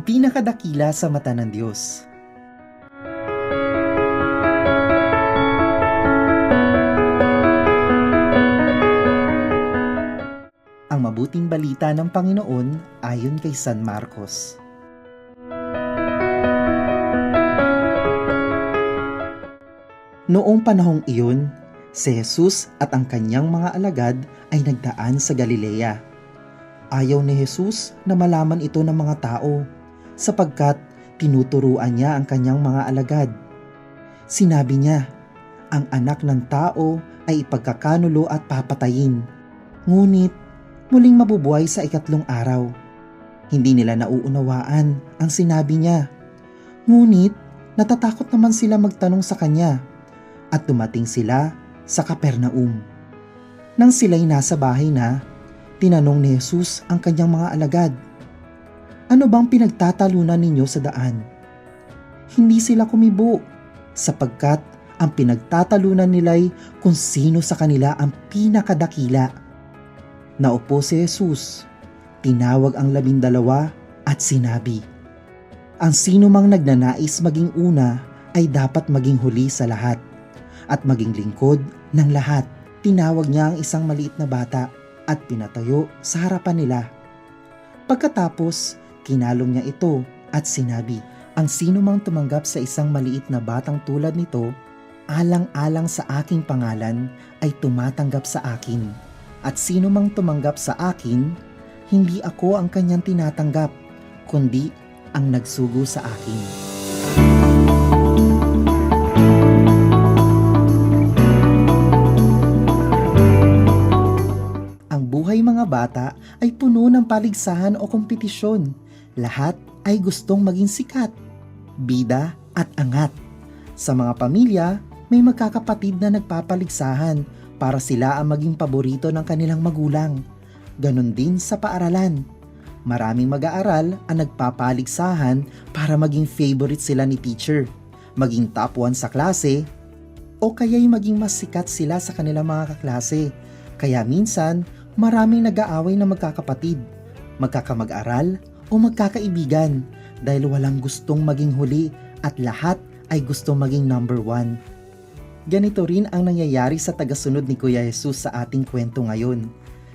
pinakadakila sa mata ng Diyos. Ang mabuting balita ng Panginoon ayon kay San Marcos. Noong panahong iyon, si Jesus at ang kanyang mga alagad ay nagdaan sa Galilea. Ayaw ni Jesus na malaman ito ng mga tao, sapagkat tinuturuan niya ang kanyang mga alagad. Sinabi niya, ang anak ng tao ay ipagkakanulo at papatayin, ngunit muling mabubuhay sa ikatlong araw. Hindi nila nauunawaan ang sinabi niya, ngunit natatakot naman sila magtanong sa kanya, at dumating sila sa Capernaum. Nang sila'y nasa bahay na, tinanong ni Jesus ang kanyang mga alagad, "Ano bang pinagtatalunan ninyo sa daan?" Hindi sila kumibo, sapagkat ang pinagtatalunan nila'y kung sino sa kanila ang pinakadakila. Naupo si Jesus, tinawag ang 12 at sinabi, "Ang sino mang nagnanais maging una ay dapat maging huli sa lahat at maging lingkod ng lahat." Tinawag niya ang isang maliit na bata at pinatayo sa harapan nila. Pagkatapos, kinalong niya ito at sinabi, "Ang sino mang tumanggap sa isang maliit na batang tulad nito, alang-alang sa aking pangalan, ay tumatanggap sa akin. At sino mang tumanggap sa akin, hindi ako ang kanyang tinatanggap, kundi ang nagsugo sa akin." Buhay mga bata ay puno ng paligsahan o kompetisyon. Lahat ay gustong maging sikat, bida at angat. Sa mga pamilya, may magkakapatid na nagpapaligsahan para sila ang maging paborito ng kanilang magulang. Ganon din sa paaralan. Maraming mag-aaral ang nagpapaligsahan para maging favorite sila ni teacher, maging top 1 sa klase, o kaya'y maging mas sikat sila sa kanilang mga kaklase. Kaya minsan, maraming nag-aaway na magkakapatid, magkakamag-aral o magkakaibigan dahil walang gustong maging huli at lahat ay gustong maging number 1. Ganito rin ang nangyayari sa tagasunod ni Kuya Jesus sa ating kwento ngayon.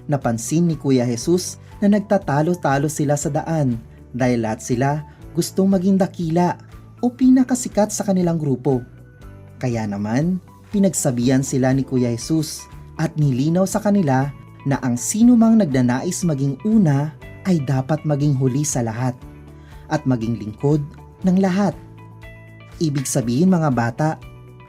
Napansin ni Kuya Jesus na nagtatalo-talo sila sa daan dahil lahat sila gustong maging dakila o pinakasikat sa kanilang grupo. Kaya naman, pinagsabihan sila ni Kuya Jesus at nilinaw sa kanila na ang sino mang nagnanais maging una ay dapat maging huli sa lahat at maging lingkod ng lahat. Ibig sabihin mga bata,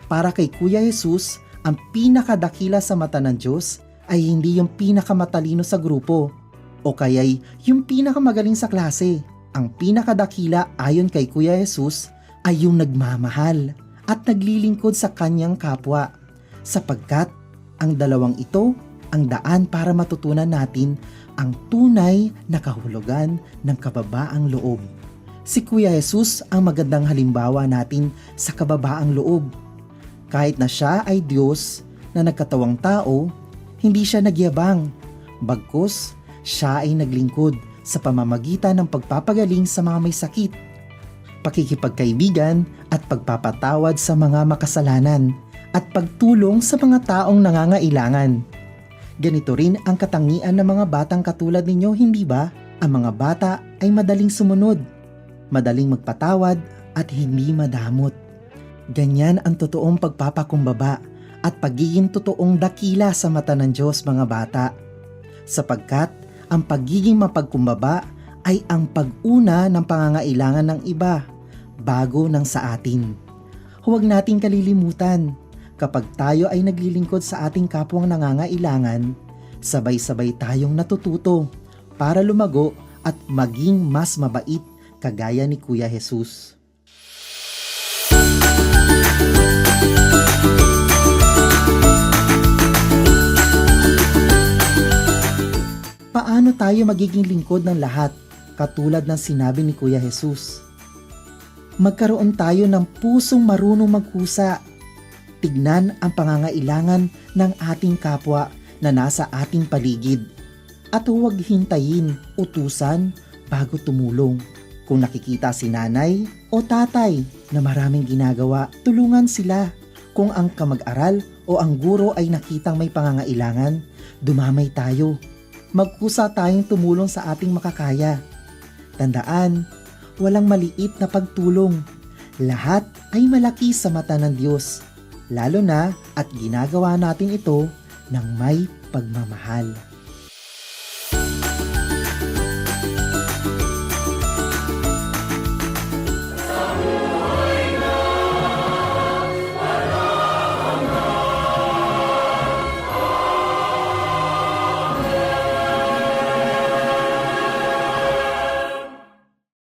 para kay Kuya Jesus, ang pinakadakila sa mata ng Diyos ay hindi yung pinakamatalino sa grupo o kaya'y yung pinakamagaling sa klase. Ang pinakadakila ayon kay Kuya Jesus ay yung nagmamahal at naglilingkod sa kanyang kapwa, sapagkat ang dalawang ito ang daan para matutunan natin ang tunay na kahulugan ng kababaang loob. Si Kuya Jesus ang magandang halimbawa natin sa kababaang loob. Kahit na siya ay Diyos na nagkatawang tao, hindi siya nagyabang. Bagkus, siya ay naglingkod sa pamamagitan ng pagpapagaling sa mga may sakit, pakikipagkaibigan at pagpapatawad sa mga makasalanan, at pagtulong sa mga taong nangangailangan. Ganito rin ang katangian ng mga batang katulad ninyo, hindi ba? Ang mga bata ay madaling sumunod, madaling magpatawad at hindi madamot. Ganyan ang totoong pagpapakumbaba at pagiging totoong dakila sa mata ng Diyos mga bata. Sapagkat ang pagiging mapagkumbaba ay ang pag-una ng pangangailangan ng iba bago ng sa atin. Huwag nating kalilimutan, kapag tayo ay naglilingkod sa ating kapwang nangangailangan, sabay-sabay tayong natututo para lumago at maging mas mabait kagaya ni Kuya Jesus. Paano tayo magiging lingkod ng lahat katulad ng sinabi ni Kuya Jesus? Magkaroon tayo ng pusong marunong magkusa. Tignan ang pangangailangan ng ating kapwa na nasa ating paligid at huwag hintayin utusan bago tumulong. Kung nakikita si nanay o tatay na maraming ginagawa, tulungan sila. Kung ang kamag-aral o ang guro ay nakitang may pangangailangan, dumamay tayo. Magkusa tayong tumulong sa ating makakaya. Tandaan, walang maliit na pagtulong. Lahat ay malaki sa mata ng Diyos. Lalo na at ginagawa natin ito ng may pagmamahal.